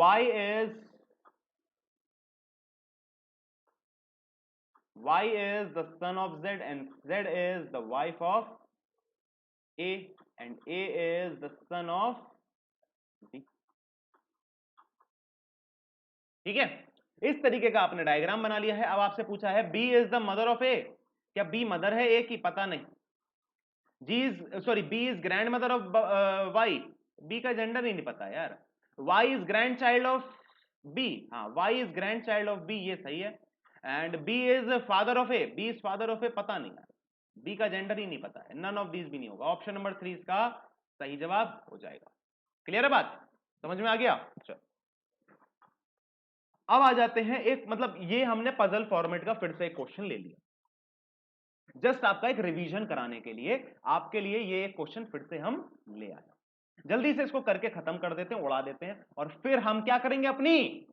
y is the son of z and z is the wife of a and a is the son of b। ठीक है, इस तरीके का आपने डायग्राम बना लिया है। अब आपसे पूछा है b is the mother of a, क्या b मदर है a की? पता नहीं। b is grandmother of y, b का जेंडर ही नहीं पता यार। y is grand child of b, हाँ y is grand child of b, ये सही है। And b is father of a, b is father of a, पता नहीं यार, बी का जेंडर ही नहीं पता है। नन ऑफ दीज भी नहीं होगा। ऑप्शन नंबर 3 इसका सही जवाब हो जाएगा। क्लियर है बात? समझ में आ गया? चलो अब आ जाते हैं एक, मतलब ये हमने पजल फॉर्मेट का फिर से एक क्वेश्चन ले लिया, जस्ट आपका एक रिवीजन कराने के लिए, आपके लिए ये एक क्वेश्चन फिर से हम ले आए। जल्दी से इसको करके खत्म कर देते हैं, उड़ा देते हैं, और फिर हम क्या करेंगे? अपनी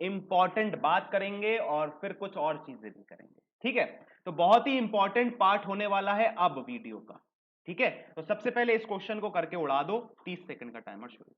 इंपॉर्टेंट बात करेंगे और फिर कुछ और चीजें भी करेंगे। ठीक है, तो बहुत ही इंपॉर्टेंट पार्ट होने वाला है अब वीडियो का। ठीक है, तो सबसे पहले इस क्वेश्चन को करके उड़ा दो। 30 सेकंड का टाइमर शुरू।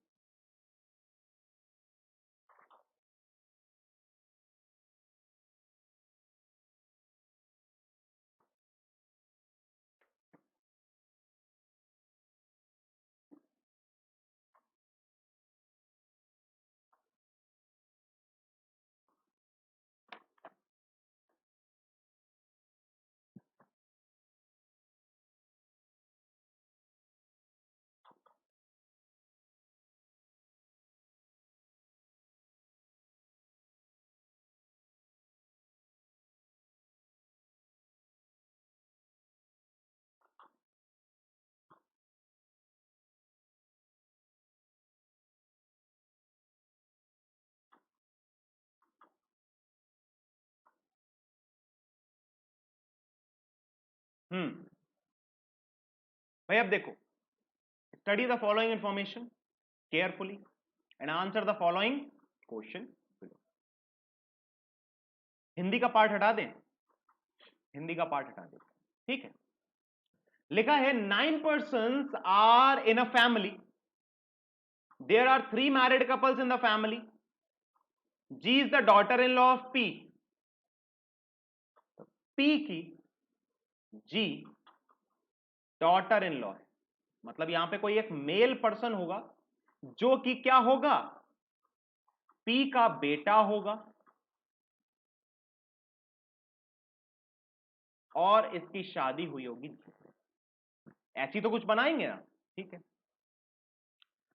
भाई अब देखो, study the following information carefully and answer the following question below. Hindi का पार्ट हटा दें, हिंदी का पार्ट हटा दें, ठीक है। लिखा है 9 persons are in a family, there are 3 married couples in the family, G is the daughter in law of P, P की जी डॉटर इन लॉ है, मतलब यहां पे कोई एक मेल पर्सन होगा जो कि क्या होगा, पी का बेटा होगा और इसकी शादी हुई होगी। ऐसी तो कुछ बनाएंगे ना, ठीक है।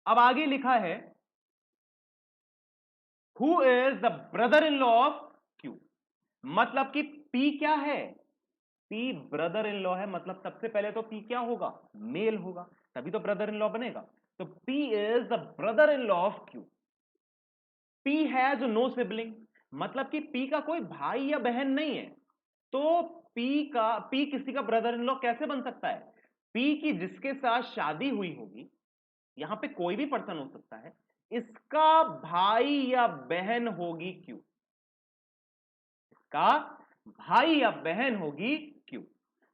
अब आगे लिखा है who is the brother in law of Q, मतलब कि पी क्या है, पी ब्रदर इन लॉ है, मतलब सबसे पहले तो पी क्या होगा, मेल होगा, तभी तो ब्रदर इन लॉ बनेगा। तो P is the brother in law of Q. P has no sibling, मतलब कि पी का कोई भाई या बहन नहीं है, तो पी किसी का ब्रदर इन लॉ कैसे बन सकता है, पी की जिसके साथ शादी हुई होगी, यहां पे कोई भी पर्सन हो सकता है, इसका भाई या बहन होगी क्यू, इसका भाई या बहन होगी क्यू,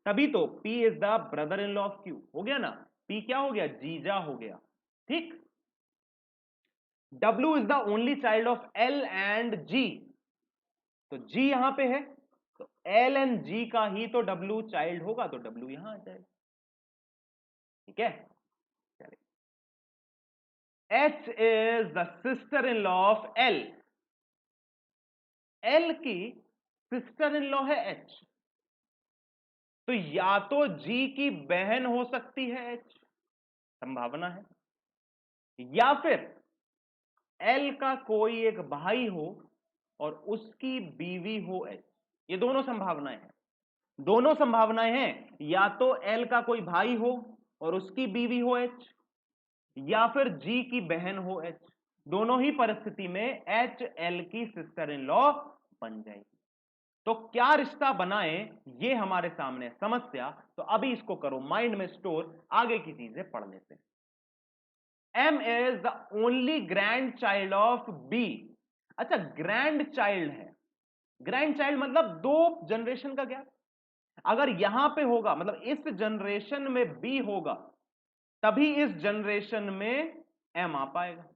तभी तो P is the brother in law of Q हो गया ना, P क्या हो गया, जीजा हो गया, ठीक। W is the only child of L and G, तो G यहां पे है, तो L एंड G का ही तो W चाइल्ड होगा, तो W यहां आ जाएगा, ठीक है। चलिए, H is the sister in law of L, L की सिस्टर इन लॉ है H, तो या तो G की बहन हो सकती है H, संभावना है, या फिर L का कोई एक भाई हो और उसकी बीवी हो H, ये दोनों संभावनाएं हैं, दोनों संभावनाएं हैं, या तो L का कोई भाई हो और उसकी बीवी हो H, या फिर G की बहन हो H, दोनों ही परिस्थिति में H L की सिस्टर इन लॉ बन जाएगी। तो क्या रिश्ता बनाए, ये हमारे सामने समस्या, तो अभी इसको करो माइंड में स्टोर, आगे की चीजें पढ़ लेते हैं। M is the only grand child of B, अच्छा ग्रैंड चाइल्ड है, ग्रैंड चाइल्ड मतलब 2 जनरेशन का गैप, अगर यहां पे होगा मतलब इस जनरेशन में B होगा, तभी इस जनरेशन में M आ पाएगा,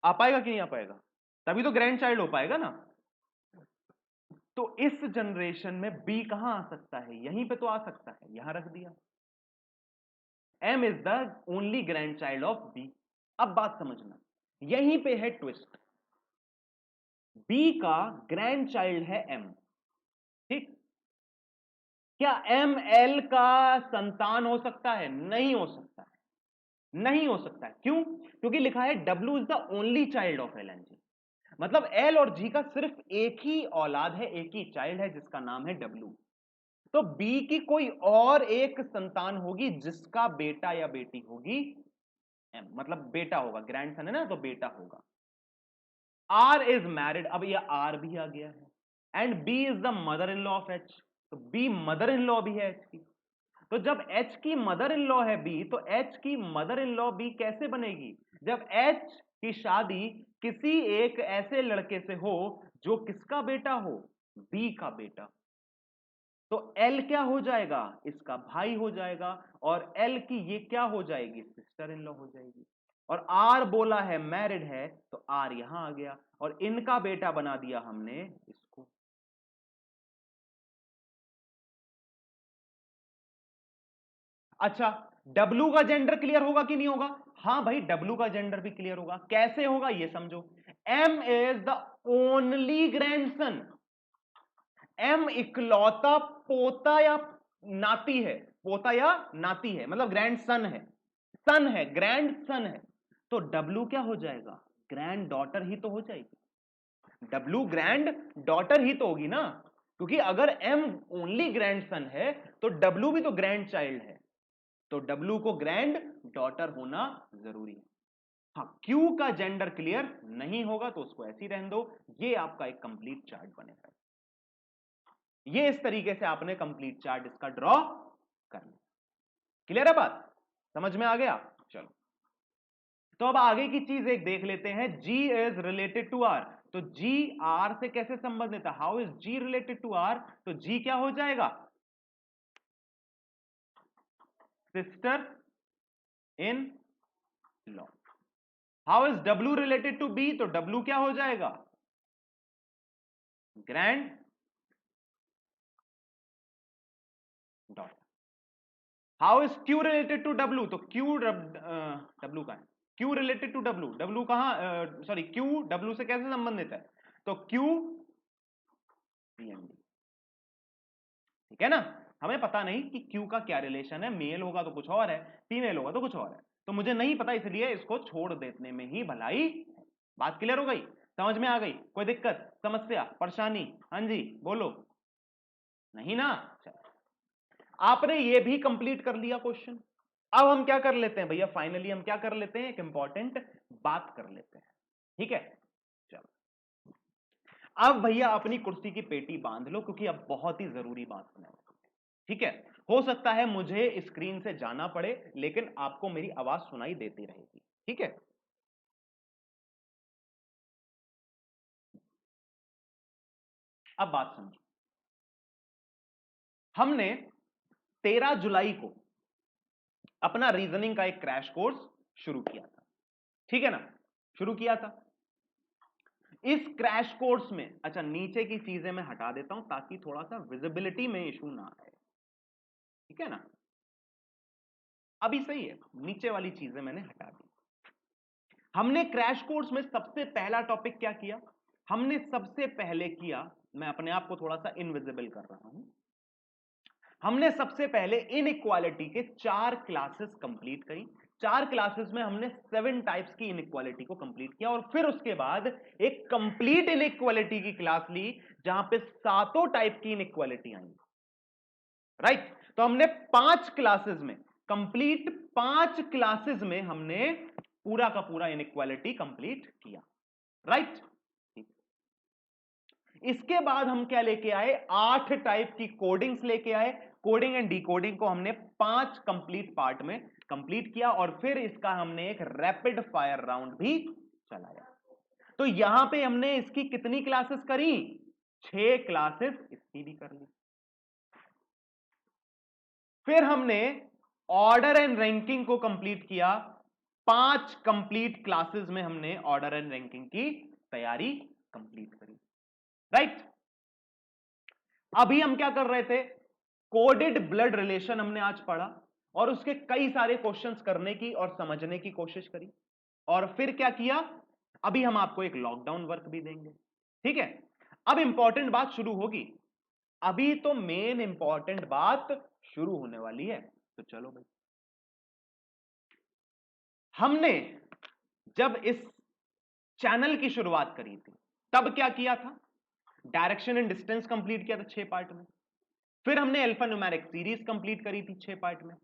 आ पाएगा कि नहीं आ पाएगा, तभी तो ग्रैंड चाइल्ड हो पाएगा ना। तो इस जनरेशन में B कहां आ सकता है, यहीं पे तो आ सकता है, यहां रख दिया, M is the only grand child of B। अब बात समझना, यहीं पे है ट्विस्ट, B का ग्रैंड चाइल्ड है M, ठीक। क्या M L का संतान हो सकता है, नहीं हो सकता है, नहीं हो सकता है, क्यों, क्योंकि लिखा है W is the only child of L and G, मतलब L और G का सिर्फ एक ही औलाद है, एक ही चाइल्ड है जिसका नाम है W, तो B की कोई और एक संतान होगी जिसका बेटा या बेटी होगी M, मतलब बेटा होगा, ग्रैंडसन है ना, तो बेटा होगा। R इज मैरिड, अब यह R भी आ गया है, and B is the mother in law of H, तो B मदर इन लॉ भी है H की, तो जब H की मदर इन लॉ है B, तो H की मदर इन लॉ B कैसे बनेगी, जब H की शादी किसी एक ऐसे लड़के से हो जो किसका बेटा हो, B का बेटा, तो L क्या हो जाएगा, इसका भाई हो जाएगा, और L की ये क्या हो जाएगी, सिस्टर इन लॉ हो जाएगी, और R बोला है मैरिड है, तो R यहां आ गया, और इनका बेटा बना दिया हमने इसको। अच्छा, W का जेंडर क्लियर होगा कि नहीं होगा, हां भाई W का जेंडर भी क्लियर होगा, कैसे होगा ये समझो। M is the only grandson, M इकलौता पोता या नाती है, पोता या नाती है, मतलब ग्रैंड सन है, ग्रैंड सन है, तो W क्या हो जाएगा, ग्रैंड डॉटर ही तो हो जाएगी, W ग्रैंड डॉटर ही तो होगी ना, क्योंकि अगर M ओनली ग्रैंड सन है तो W भी तो ग्रैंड चाइल्ड है, तो W को ग्रैंड डॉटर होना जरूरी है। हाँ, Q का जेंडर क्लियर नहीं होगा तो उसको ऐसे ही रहने दो, ये आपका एक कंप्लीट चार्ट बनेगा। ये इस तरीके से आपने कंप्लीट चार्ट इसका ड्रॉ करना। क्लियर है बात, समझ में आ गया? चलो, तो अब आगे की चीज एक देख लेते हैं। G is related to R, तो G R से कैसे संबंधित है? How is G related to R? तो G क्या हो जाएगा? Sister in law. How is W related to B? तो W क्या हो जाएगा? Granddaughter. How is Q related to W? तो Q W का है, Q related to W, W कहां, सॉरी Q W से कैसे संबंधित है? तो Q PMD। ठीक है ना? हमें पता नहीं कि Q का क्या रिलेशन है, मेल होगा तो कुछ और है, फीमेल होगा तो कुछ और है, तो मुझे नहीं पता, इसलिए इसको छोड़ देने में ही भलाई है। बात क्लियर हो गई? समझ में आ गई? कोई दिक्कत, समस्या, परेशानी? हाँ जी बोलो। नहीं ना? आपने ये भी कंप्लीट कर लिया क्वेश्चन। अब हम क्या कर लेते हैं भैया, फाइनली हम क्या कर लेते हैं, एक इंपॉर्टेंट बात कर लेते हैं। ठीक है, चलो अब भैया अपनी कुर्सी की पेटी बांध लो, क्योंकि अब बहुत ही जरूरी बात होने वाली है। ठीक है, हो सकता है मुझे स्क्रीन से जाना पड़े, लेकिन आपको मेरी आवाज सुनाई देती रहेगी। ठीक है, अब बात समझो। हमने 13 जुलाई को अपना रीजनिंग का एक क्रैश कोर्स शुरू किया था। ठीक है ना? शुरू किया था। इस क्रैश कोर्स में, अच्छा नीचे की चीजें मैं हटा देता हूं ताकि थोड़ा सा विजिबिलिटी में इशू ना आए। ठीक है ना? अभी सही है, नीचे वाली चीजें मैंने हटा दी। हमने क्रैश कोर्स में सबसे पहला टॉपिक क्या किया? हमने सबसे पहले किया, मैं अपने आप को थोड़ा सा इनविजिबल कर रहा हूं, हमने सबसे पहले इनइक्वालिटी के 4 क्लासेस कंप्लीट करी। 4 क्लासेस में हमने 7 टाइप्स की इनइक्वालिटी को कंप्लीट किया, और फिर उसके बाद एक कंप्लीट इनइक्वालिटी की क्लास ली, जहां पे 7 टाइप की इनइक्वालिटी आई। राइट? तो हमने 5 क्लासेस में, कंप्लीट 5 क्लासेस में हमने पूरा का पूरा इनइक्वालिटी कंप्लीट किया। राइट? इसके बाद हम क्या लेके आए? 8 टाइप की कोडिंग्स लेके आए। कोडिंग एंड डिकोडिंग को हमने 5 कंप्लीट पार्ट में कंप्लीट किया, और फिर इसका हमने एक रैपिड फायर राउंड भी चलाया। तो यहां पे हमने इसकी कितनी क्लासेस करी? 6 क्लासेस इसकी भी कर ली। फिर हमने ऑर्डर एंड रैंकिंग को कंप्लीट किया। 5 कंप्लीट क्लासेस में हमने ऑर्डर एंड रैंकिंग की तैयारी कंप्लीट करी। राइट? अभी हम क्या कर रहे थे? कोडेड ब्लड रिलेशन हमने आज पढ़ा, और उसके कई सारे क्वेश्चंस करने की और समझने की कोशिश करी। और फिर क्या किया? अभी हम आपको एक लॉकडाउन वर्क भी देंगे। ठीक है, अब इंपॉर्टेंट बात शुरू होगी। अभी तो मेन इंपॉर्टेंट बात शुरू होने वाली है, तो चलो भाई। हमने जब इस चैनल की शुरुआत करी थी, तब क्या किया था? डायरेक्शन एंड डिस्टेंस कंप्लीट किया था 6 पार्ट में। फिर हमने अल्फा न्यूमेरिक सीरीज कंप्लीट करी थी 6 पार्ट में।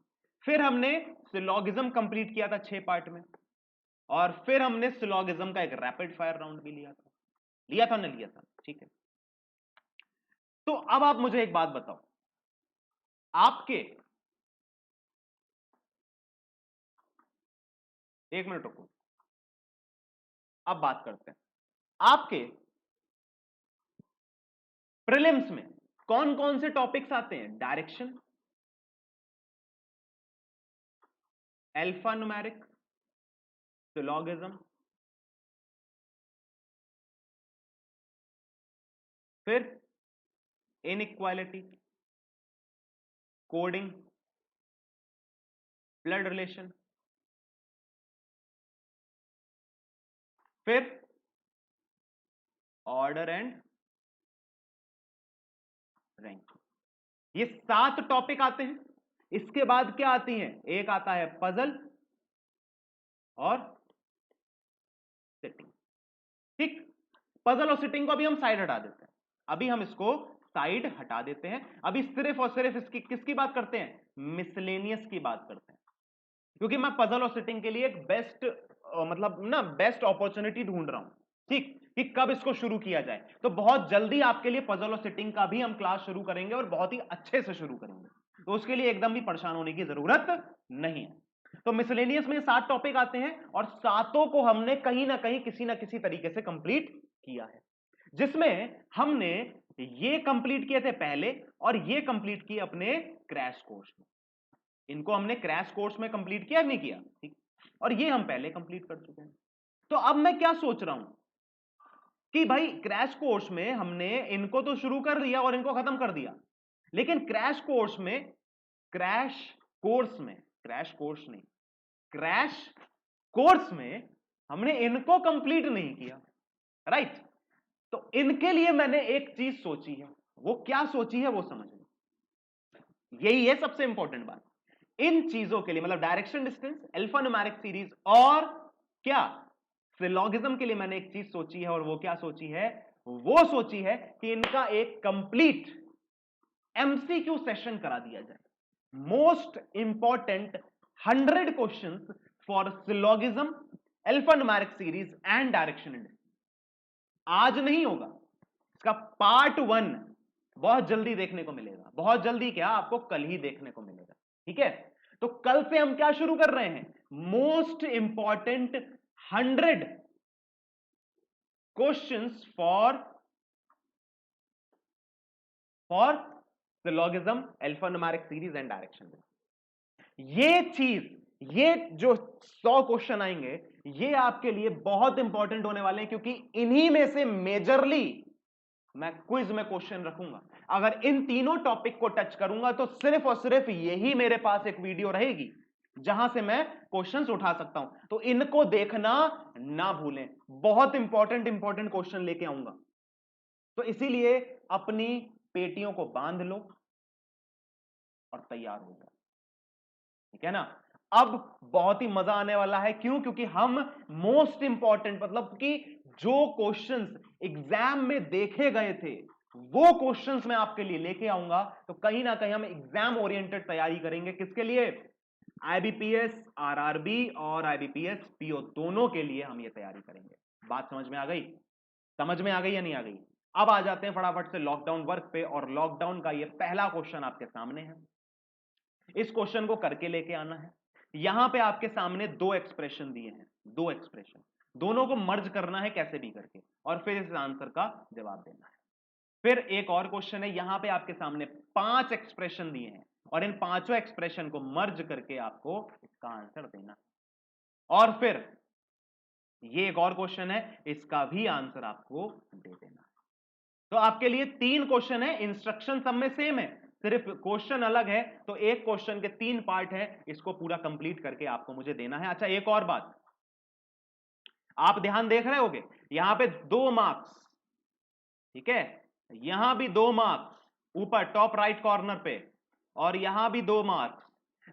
फिर हमने सिलॉगिज्म कंप्लीट किया था 6 पार्ट में। और फिर हमने सिलॉगिज्म का एक रैपिड फायर राउंड भी लिया था। लिया था ना? लिया था। ठीक है, तो अब आप मुझे एक बात बताओ, आपके, एक मिनट रुको, अब बात करते हैं आपके प्रीलिम्स में कौन कौन से टॉपिक्स आते हैं? डायरेक्शन, अल्फा न्यूमेरिक, सिलॉगिज्म, फिर इनइक्वालिटी, कोडिंग, ब्लड रिलेशन, फिर ऑर्डर एंड रैंक। ये 7 टॉपिक आते हैं। इसके बाद क्या आती हैं? एक आता है पजल और सिटिंग। ठीक, पजल और सिटिंग को अभी हम साइड हटा देते हैं। अभी हम इसको साइड हटा देते हैं। अभी सिर्फ और सिर्फ इसकी किसकी बात करते हैं? मिसलेनियस की बात करते हैं। क्योंकि मैं पजल और सिटिंग के लिए एक बेस्ट, मतलब ना, बेस्ट अपॉर्चुनिटी ढूंढ रहा हूं। ठीक, कि कब इसको शुरू किया जाए। तो बहुत जल्दी आपके लिए पजल और सिटिंग का भी हम क्लास शुरू करेंगे और बहुत ही अच्छे से शुरू करेंगे, तो उसके लिए एकदम भी परेशान होने की जरूरत नहीं है। तो मिसलेनियस में 7 टॉपिक आते हैं और सातों को हमने कहीं ना कहीं किसी ना किसी तरीके से कंप्लीट किया है, जिसमें हमने ये कंप्लीट किए थे पहले और ये कंप्लीट किए अपने क्रैश कोर्स में। इनको हमने क्रैश कोर्स में कंप्लीट किया नहीं किया, ठीक, और ये हम पहले कंप्लीट कर चुके हैं। तो अब मैं क्या सोच रहा हूं कि भाई क्रैश कोर्स में हमने इनको तो शुरू कर दिया और इनको खत्म कर दिया, लेकिन क्रैश कोर्स में क्रैश कोर्स में हमने इनको कंप्लीट नहीं किया, राइट। तो इनके लिए मैंने एक चीज सोची है, वो क्या सोची है वो समझ लो, यही है सबसे इंपॉर्टेंट बात। इन चीजों के लिए मतलब direction distance, alpha numeric series और क्या सिलॉगिज्म के लिए मैंने एक चीज सोची है, और वो क्या सोची है, वो सोची है कि इनका एक कंप्लीट एमसीक्यू सेशन करा दिया जाए। Most important 100 questions for syllogism, alpha numeric series and direction distance. आज नहीं होगा, इसका पार्ट 1 बहुत जल्दी देखने को मिलेगा। बहुत जल्दी क्या, आपको कल ही देखने को मिलेगा, ठीक है। तो कल से हम क्या शुरू कर रहे हैं, most important 100 questions for syllogism, alpha numeric series and direction. ये चीज, ये जो 100 क्वेश्चन आएंगे, ये आपके लिए बहुत इंपॉर्टेंट होने वाले हैं, क्योंकि इन्हीं में से मेजरली मैं क्विज में क्वेश्चन रखूंगा। अगर इन तीनों टॉपिक को टच करूंगा तो सिर्फ और सिर्फ यही मेरे पास एक वीडियो रहेगी जहां से मैं क्वेश्चंस उठा सकता हूं। तो इनको देखना ना भूलें, बहुत इंपॉर्टेंट क्वेश्चन लेके आऊंगा। तो इसीलिए अपनी पेटियों को बांध लो और तैयार हो जाओ, ठीक है ना। अब बहुत ही मजा आने वाला है, क्यों, क्योंकि हम मोस्ट इंपॉर्टेंट मतलब कि जो क्वेश्चंस एग्जाम में देखे गए थे वो क्वेश्चंस मैं आपके लिए लेके आऊंगा। तो कहीं ना कहीं हम एग्जाम ओरिएंटेड तैयारी करेंगे, किसके लिए, आईबीपीएस आरआरबी और आईबीपीएस पीओ, दोनों के लिए हम ये तैयारी करेंगे। बात समझ में आ गई, समझ में आ गई या नहीं आ गई। अब आ जाते हैं फटाफट से लॉकडाउन वर्क पे, और लॉकडाउन का ये पहला क्वेश्चन आपके सामने है। इस क्वेश्चन को करके लेके आना है। यहां पे आपके सामने दो एक्सप्रेशन दिए हैं, दो एक्सप्रेशन, दोनों को मर्ज करना है कैसे भी करके, और फिर इस आंसर का जवाब देना है। फिर एक और क्वेश्चन है, यहां पे आपके सामने 5 एक्सप्रेशन दिए हैं, और इन पांचों एक्सप्रेशन को मर्ज करके आपको इसका आंसर देना है। और फिर ये एक और क्वेश्चन है, इसका भी आंसर आपको दे देना है। तो आपके लिए 3 क्वेश्चन है, इंस्ट्रक्शन सब में सेम है, सिर्फ क्वेश्चन अलग है। तो एक क्वेश्चन के 3 पार्ट है, इसको पूरा कंप्लीट करके आपको मुझे देना है। अच्छा, एक और बात, आप ध्यान देख रहे होगे, यहां पे 2 मार्क्स, ठीक है, यहां भी 2 मार्क्स ऊपर टॉप राइट कॉर्नर पे, और यहां भी 2 मार्क्स।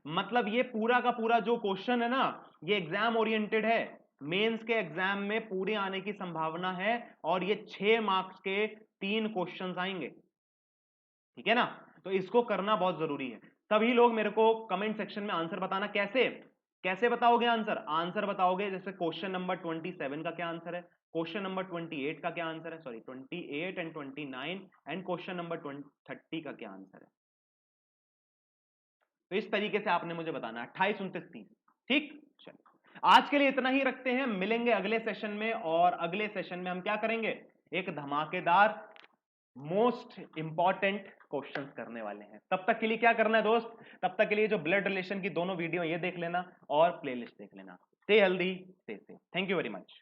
मतलब ये पूरा का पूरा जो क्वेश्चन है ना, ये एग्जाम ओरिएंटेड है, मेंस के एग्जाम में पूरे आने की संभावना है, और ये 6 मार्क्स के 3 क्वेश्चंस आएंगे, ठीक है ना। तो इसको करना बहुत जरूरी है। सभी लोग मेरे को कमेंट सेक्शन में आंसर बताना, कैसे कैसे बताओगे आंसर, आंसर बताओगे जैसे क्वेश्चन नंबर 27 का क्या आंसर है, क्वेश्चन नंबर 28 का क्या आंसर है, sorry 28 and 29, and question number 30 का क्या आंसर है। तो इस तरीके से आपने मुझे बताना, 28, 29, 30, ठीक। चलो, आज के लिए इतना ही रखते हैं, मिलेंगे अगले सेशन में, और अगले सेशन में हम क्या करेंगे, एक धमाकेदार मोस्ट इंपॉर्टेंट क्वेश्चंस करने वाले हैं। तब तक के लिए क्या करना है दोस्त, तब तक के लिए जो ब्लड रिलेशन की दोनों वीडियो ये देख लेना और प्लेलिस्ट देख लेना। Stay healthy, stay safe, thank you very much.